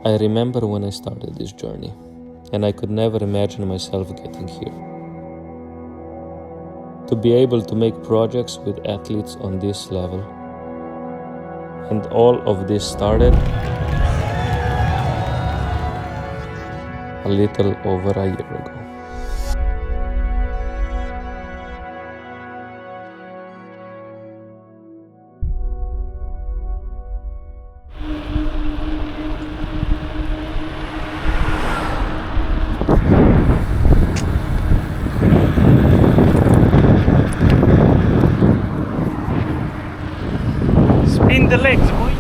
I remember when I started this journey, and I could never imagine myself getting here. To be able to make projects with athletes on this level. And all of this started a little over a year ago. Spin the legs, boy.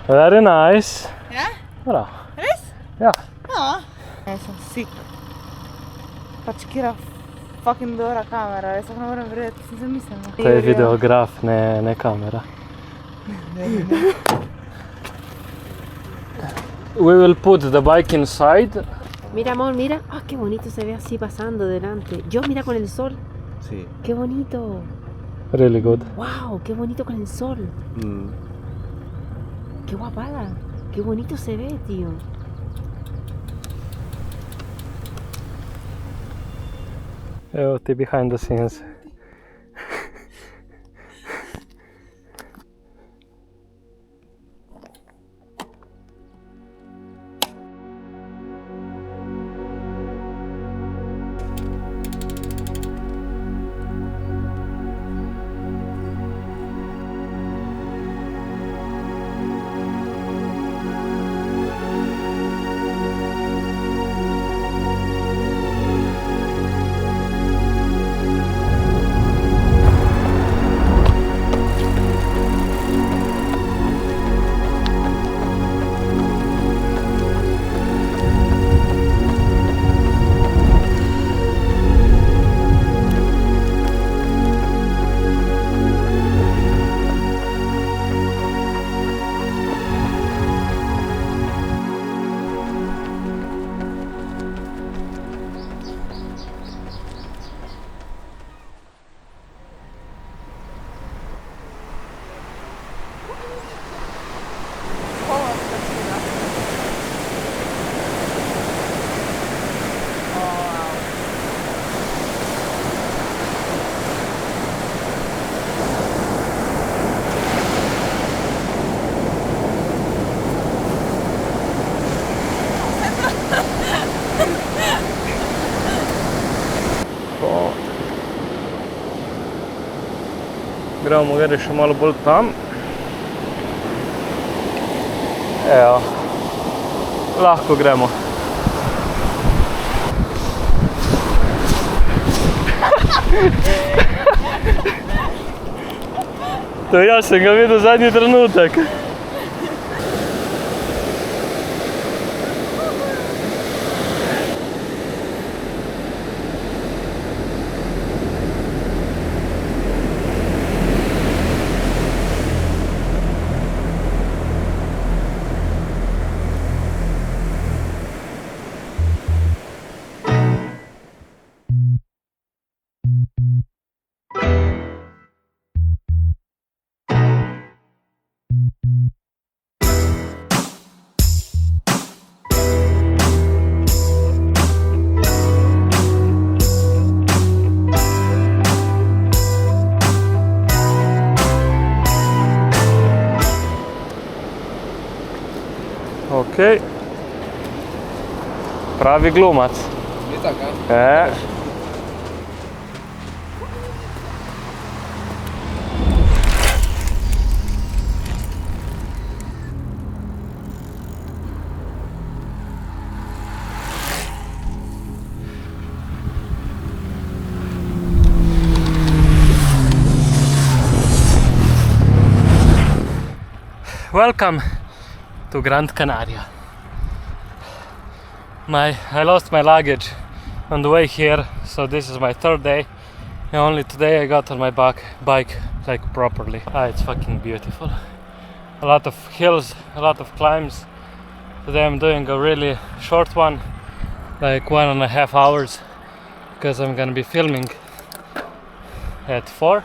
Very nice. Yeah? Bra. Yes? Ja. Ja. Jag är så sick. Почкира fucking дора камера. Jag saknar våran vrет. Sen så missar jag. To je videograf, ne kamera. We will put the bike inside. Mira, amor, mira. Ah, qué bonito se ve así pasando delante. Yo, mira con el sol. Sí. Qué bonito. Really good. Wow, qué bonito con el sol. Qué guapada. Qué bonito se ve, tío. Evo ti behind the scenes. Gremo magari še malo bolj tam. Evo. Lahko gremo. To jaz sem ga videl zadnji trenutek. Okej. Pravi glumac. Je taka? Welcome to Gran Canaria. I lost my luggage on the way here, so this is my third day. And only today I got on my bike like properly. It's fucking beautiful. A lot of hills, a lot of climbs. Today I'm doing a really short one, like 1.5 hours, because I'm gonna be filming at 4.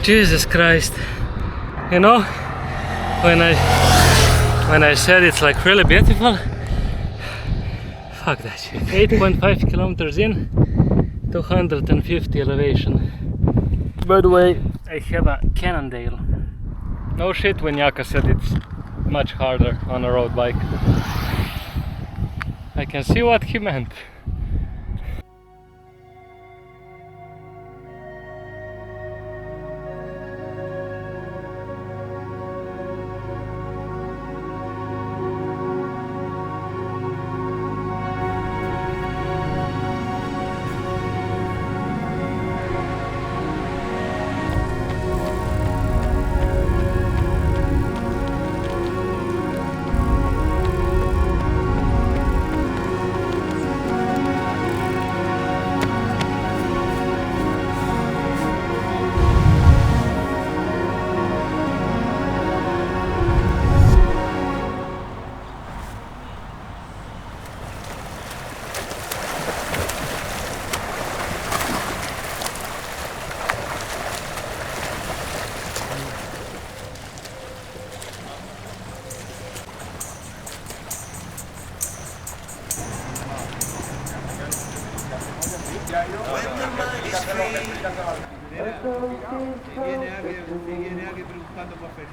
Jesus Christ. You know, when I said it's like really beautiful, fuck that shit. 8.5 kilometers in, 250 elevation. By the way, I have a Cannondale. No shit when Yaka said it's much harder on a road bike. I can see what he meant.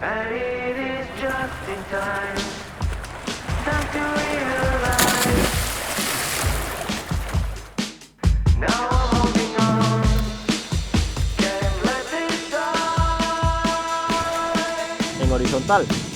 And it is just in time to realize. Now I'm holding on, can't let this die. En horizontal.